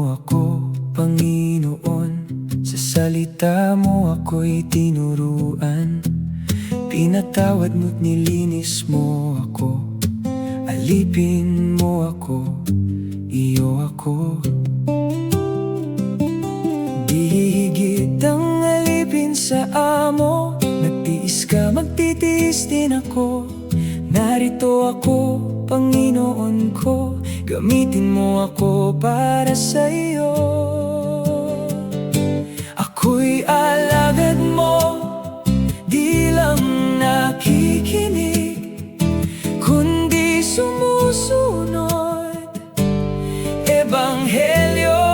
mo ako, Panginoon. Sa salita mo ako'y tinuruan. Pinatawad mo't nilinis mo ako. Alipin mo ako, iyo ako. Di hihigit ang alipin sa amo. Nagtiis ka, magtitiis din ako. Narito ako, Panginoon ko. Gamitin mo ako para sa iyo. Ako'y alagad mo, di lang nakikinig, kundi sumusunod. Ebanghelyo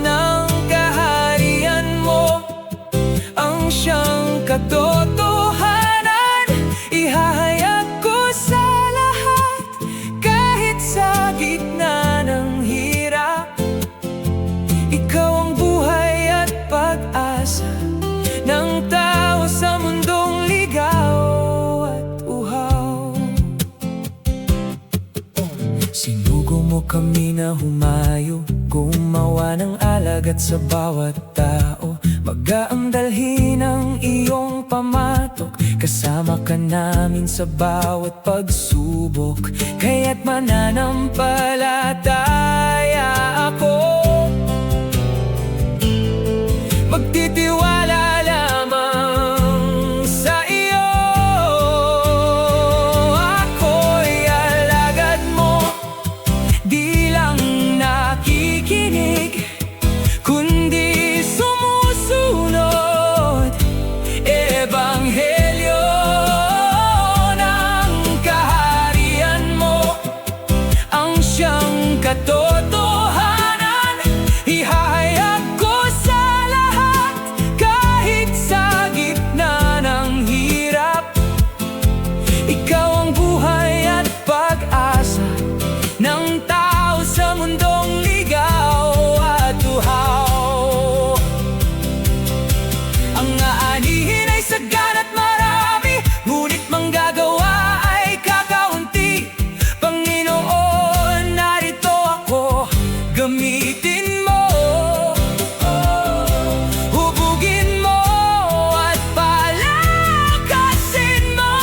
ng kaharian mo, ang siyang katotohanan. Ihahayag ko sa lahat, kahit sa gitna ng hirap. Ikaw ang buhay at pag-asa ng tao sa mundong ligaw at uhaw. Sinugo mo kami na humayo, gumawa ng alagad sa bawat tao. Magaang dalhin ang iyong pamatok, kasama ka namin sa bawat pagsubok. Kaya't mananampalataya ako, magtitiwala lamang sa iyo. Ako'y alagad mo, di lang nakikinig, kundi sumusunod. Ebanghelyo ng kaharian mo, ang siyang katotohanan. Ihahayag ko sa lahat, kahit sa gitna ng hirap. Ikaw ang buhay at pag-asa ng tao sa mundong ligaw at uhaw. Ang aanihin ay sagad at marami, ngunit manggagawa ay kakaunti. Panginoon, narito ako, gamitin mo. Hubugin mo at palakasin mo.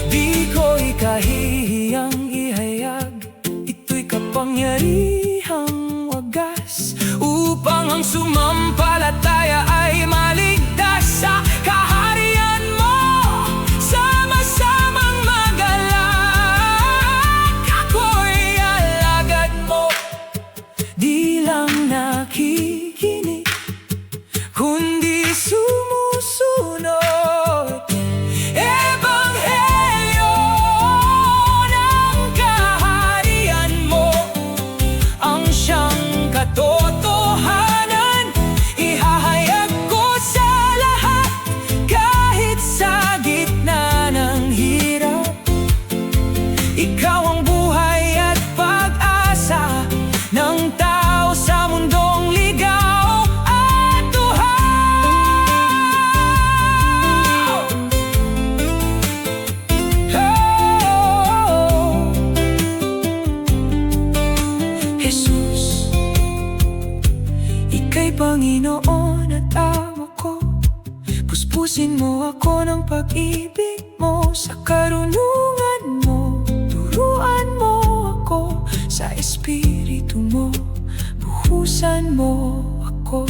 Di ko ikahihiyang ihayag, ito'y kapangyarihang wagas, upang ang sumampalataya ay maligtas sa kaharian mo. Sama-samang magalak, ako'y alagad mo, di lang nakikinig, kundi sumusunod. Ebanghelyo ng kaharian mo, ang siyang katotohanan. Ihahayag ko sa lahat, kahit sa gitna ng hirap. Ikaw ang buhay at pag-asa ng tao sa mundong ligaw at uhaw. Oh, Jesus, ika'y Panginoon at Ama ko. Puspusin mo ako ng pag-ibig mo, sa karunungan mo. Turuan mo ako sa Espiritu mo, buhusan mo ako,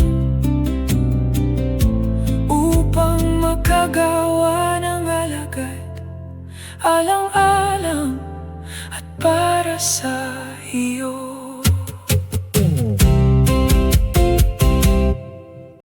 upang makagawa ng alagad, alang-alang at para sa iyo.